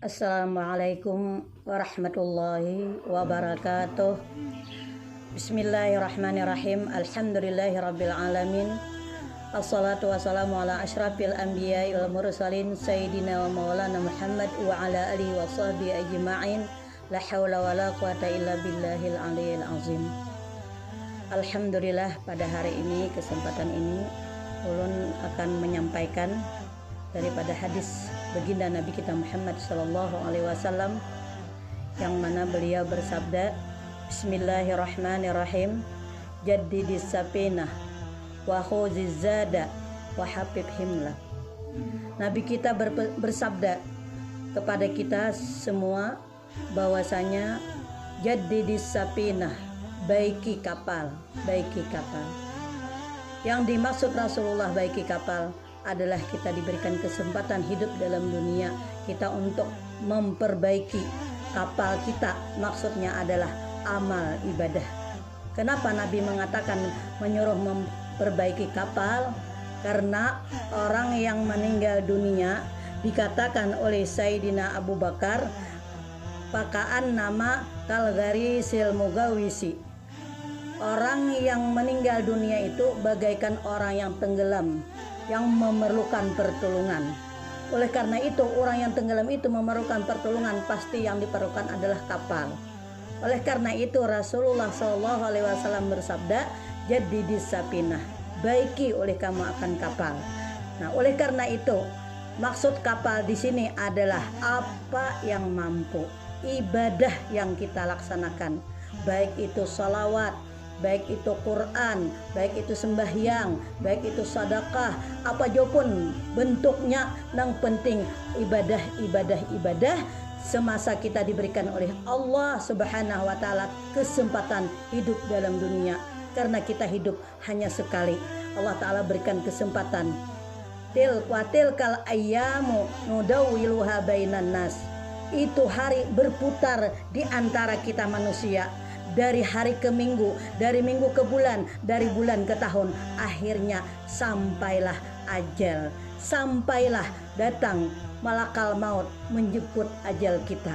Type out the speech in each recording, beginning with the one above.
Assalamualaikum warahmatullahi wabarakatuh. Bismillahirrahmanirrahim. Alhamdulillahirabbil alamin. Assalatu wassalamu ala asyrafil anbiya'i wal mursalin sayyidina wa maulana Muhammad wa ala alihi wa sahbihi ajma'in. La haula wala quwata illa billahil aliyil azim. Alhamdulillah, pada hari ini, kesempatan ini ulun akan menyampaikan daripada hadis baginda Nabi kita Muhammad sallallahu alaihi wasallam, yang mana beliau bersabda, Bismillahirrahmanirrahim, jaddidis sapinah wa khuziz zada wa habib himla. Nabi kita bersabda kepada kita semua bahwasanya jaddidis sapinah, baiki kapal. Yang dimaksud Rasulullah baiki kapal adalah kita diberikan kesempatan hidup dalam dunia kita untuk memperbaiki kapal kita. Maksudnya adalah amal ibadah. Kenapa Nabi mengatakan menyuruh memperbaiki kapal? Karena orang yang meninggal dunia dikatakan oleh Sayyidina Abu Bakar, pakaan nama kalgari silmugawisi. Orang yang meninggal dunia itu bagaikan orang yang tenggelam, yang memerlukan pertolongan. Oleh karena itu, orang yang tenggelam itu memerlukan pertolongan, pasti yang diperlukan adalah kapal. Oleh karena itu, Rasulullah SAW bersabda, jaddidis sapinah, baiki oleh kamu akan kapal. Nah, oleh karena itu, maksud kapal di sini adalah apa yang mampu, ibadah yang kita laksanakan, baik itu sholawat, baik itu Quran, baik itu sembahyang, baik itu sedekah, apa pun bentuknya, yang penting ibadah semasa kita diberikan oleh Allah Subhanahu wa taala kesempatan hidup dalam dunia. Karena kita hidup hanya sekali. Allah taala berikan kesempatan. Tilkal ayyamu nudawiluha bainan nas. Itu hari berputar di antara kita manusia. Dari hari ke minggu, dari minggu ke bulan, dari bulan ke tahun. Akhirnya sampailah ajal, sampailah datang malakal maut menjemput ajal kita.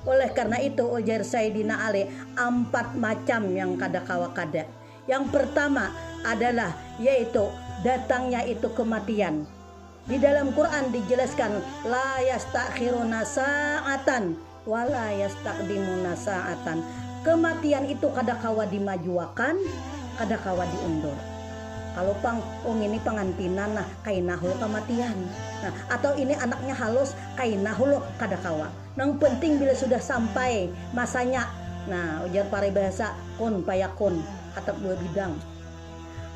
Oleh karena itu ujar Sayyidina Ali, 4 macam yang kada-kawa kada. Yang pertama adalah yaitu datangnya itu kematian. Di dalam Quran dijelaskan, la yastakhiruna sa'atan wa la yastaqdimuna sa'atan. Kematian itu kadakawa dimajuakan, kadakawa diundur. Kalau ini pengantinan, nah kainahul kematian. Nah, atau ini anaknya halus, kainahul kadakawa. Yang penting bila sudah sampai masanya, nah ujar paribahasa kun payakun, atap 2 bidang.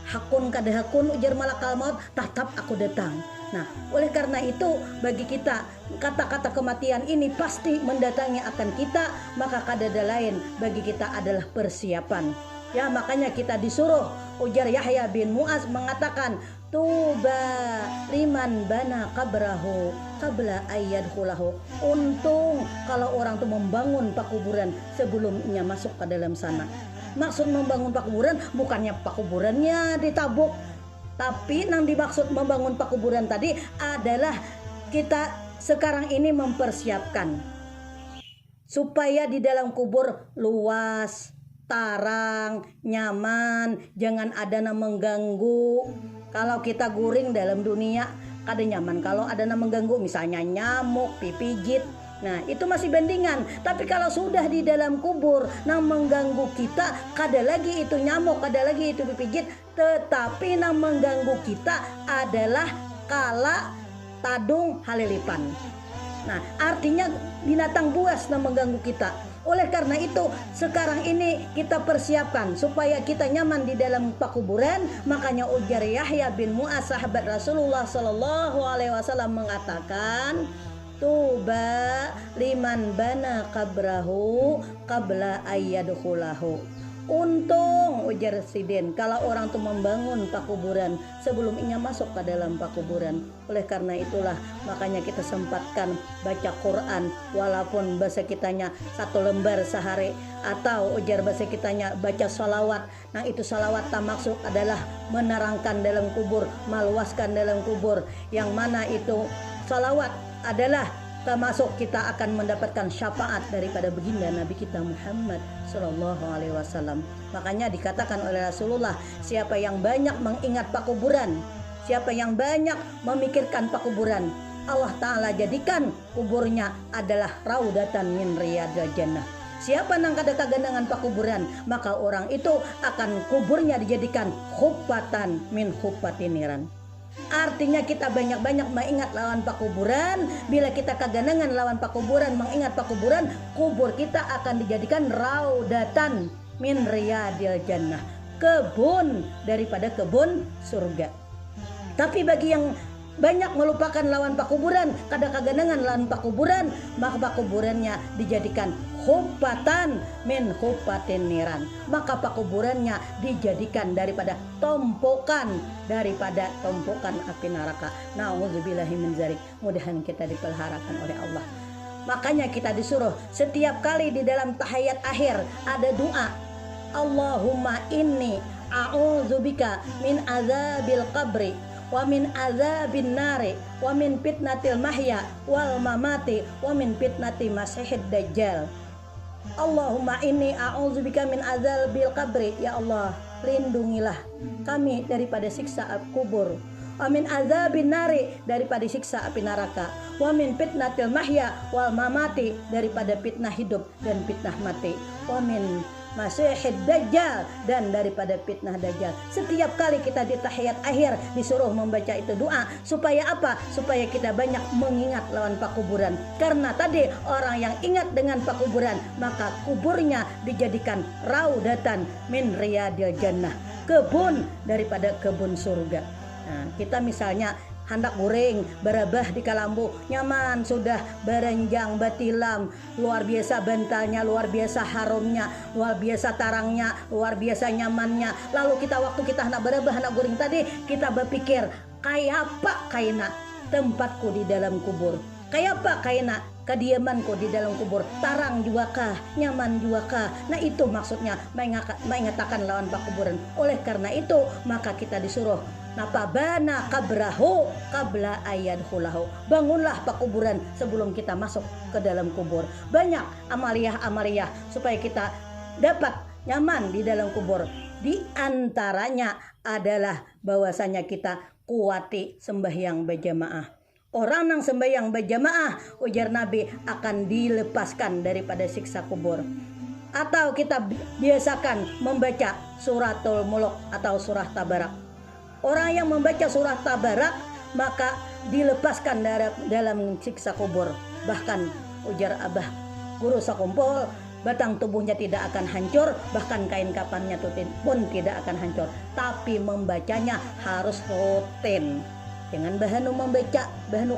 Hakun kada hakun ujar malakal maut, tetap aku datang. Nah, oleh karena itu bagi kita kata-kata kematian ini pasti mendatangi akan kita, maka kada ada lain bagi kita adalah persiapan. Ya, makanya kita disuruh, ujar Yahya bin Mu'az mengatakan, tuba liman bana qabrahu qabla ayyadkhulahu. Untung kalau orang itu membangun pakuburan sebelumnya masuk ke dalam sana. Maksud membangun pakuburan bukannya pakuburannya ditabuk, tapi yang dimaksud membangun pakuburan tadi adalah kita sekarang ini mempersiapkan supaya di dalam kubur luas, tarang, nyaman, jangan ada yang mengganggu. Kalau kita guring dalam dunia kada nyaman, kalau ada yang mengganggu misalnya nyamuk, pipijit, nah itu masih bandingan. Tapi kalau sudah di dalam kubur yang mengganggu kita, kada lagi itu nyamuk, kada lagi itu pipijit, tetapi yang mengganggu kita adalah kala, tadung, halilipan. Nah, artinya binatang buas yang mengganggu kita. Oleh karena itu, sekarang ini kita persiapkan supaya kita nyaman di dalam pakuburan. Makanya ujar Yahya bin Mu'az, sahabat Rasulullah sallallahu alaihi wasallam mengatakan, tuba liman bana qabrahu qabla ayyadkhulahu. Untung ujar Sidin kalau orang tuh membangun pakuburan sebelum ia masuk ke dalam pakuburan. Oleh karena itulah makanya kita sempatkan baca Quran, walaupun bahasa kitanya 1 lembar sehari, atau ujar bahasa kitanya baca salawat. Nah itu salawat tak maksud adalah menerangkan dalam kubur, meluaskan dalam kubur, yang mana itu salawat adalah termasuk kita akan mendapatkan syafaat daripada baginda Nabi kita Muhammad Sallallahu Alaihi Wasallam. Makanya dikatakan oleh Rasulullah, siapa yang banyak mengingat pakuburan, siapa yang banyak memikirkan pakuburan, Allah Ta'ala jadikan kuburnya adalah raudatan min riyadil jannah. Siapa nang kada kagandangan pakuburan, maka orang itu akan kuburnya dijadikan khupatan min khupatiniran. Artinya kita banyak-banyak mengingat lawan pakuburan. Bila kita kagandangan lawan pakuburan, mengingat pakuburan, kubur kita akan dijadikan raudatan min riyadil jannah, kebun daripada kebun surga. Tapi bagi yang banyak melupakan lawan pakuburan, kada kagandangan lawan pakuburan, maka pakuburannya dijadikan khupatan min khupatin niran, maka pakuburannya dijadikan daripada tumpukan api neraka. Nauzubillahi min dzalik. Mudahan kita dipeliharakan oleh Allah. Makanya kita disuruh setiap kali di dalam tahiyat akhir ada doa, Allahumma inni a'udzubika min azabil qabri wa min azabin nari wa min fitnatil mahya wal mamati wa min fitnati masihid dajjal. Allahumma inni a'udzubika min azabil qabri, ya Allah lindungilah kami daripada siksa kubur, wa min azabin nari daripada siksa api neraka, wa min fitnatil mahya wal mamati daripada fitnah hidup dan fitnah mati, wa min masihid dajjal dan daripada fitnah dajjal. Setiap kali kita di tahiyat akhir disuruh membaca itu doa, supaya apa? Supaya kita banyak mengingat lawan pakuburan. Karena tadi orang yang ingat dengan pakuburan, maka kuburnya dijadikan raudatan min riyadil jannah, kebun daripada kebun surga. Nah, kita misalnya hendak goreng berabah di Kalambu, nyaman sudah berenjang batilam, luar biasa bentalnya, luar biasa harumnya, luar biasa tarangnya, luar biasa nyamannya. Lalu waktu kita hendak berabah, hendak goreng tadi, kita berpikir kayak apa kaina tempatku di dalam kubur, kayak apa kaina kediamanku di dalam kubur, tarang juga kah, nyaman juga kah. Nah itu maksudnya mengatakan lawan pakuburan. Oleh karena itu maka kita disuruh napabana kabrahu qabla ayadkhulahu, bangunlah pakuburan sebelum kita masuk ke dalam kubur. Banyak amaliyah supaya kita dapat nyaman di dalam kubur. Di antaranya adalah bahwasanya kita kuati sembahyang berjamaah. Orang yang sembahyang berjamaah, ujar Nabi, akan dilepaskan daripada siksa kubur. Atau kita biasakan membaca suratul muluk atau surah tabarak. Orang yang membaca surah tabarak maka dilepaskan dalam siksa kubur. Bahkan ujar Abah Guru Sakumpul, batang tubuhnya tidak akan hancur, bahkan kain kafannya pun tidak akan hancur. Tapi membacanya harus rutin. Jangan bahanu membaca, bahanu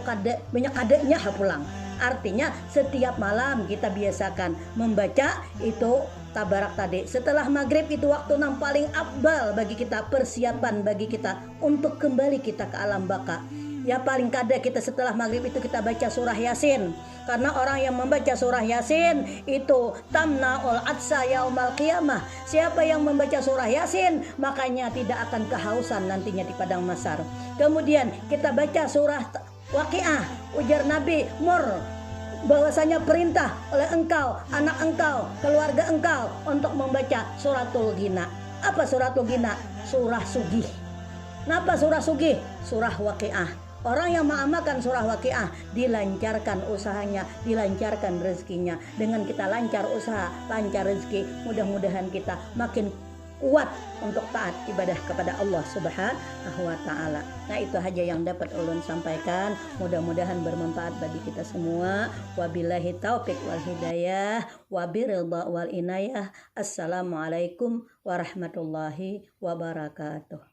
banyak kadanya pulang. Artinya setiap malam kita biasakan membaca itu tabarak tadi. Setelah maghrib itu waktu yang paling afdal bagi kita, persiapan bagi kita untuk kembali kita ke alam baka. Ya paling kada kita setelah maghrib itu kita baca surah Yasin. Karena orang yang membaca surah Yasin itu tamna'ul atsa yaumal qiyamah. Siapa yang membaca surah Yasin makanya tidak akan kehausan nantinya di padang mahsyar. Kemudian kita baca surah Waqiah, ujar Nabi Mur, bahwasanya perintah oleh engkau, anak engkau, keluarga engkau untuk membaca suratul Ghina. Apa suratul Ghina? Surah Sugih. Kenapa surah Sugih? Surah Waqiah. Orang yang mengamalkan surah Waqiah dilancarkan usahanya, dilancarkan rezekinya. Dengan kita lancar usaha, lancar rezeki, mudah-mudahan kita makin kuat untuk taat ibadah kepada Allah Subhanahu wa taala. Nah, itu aja yang dapat ulun sampaikan. Mudah-mudahan bermanfaat bagi kita semua. Wabillahi taufik wal hidayah, wabiridha wal inayah. Assalamualaikum warahmatullahi wabarakatuh.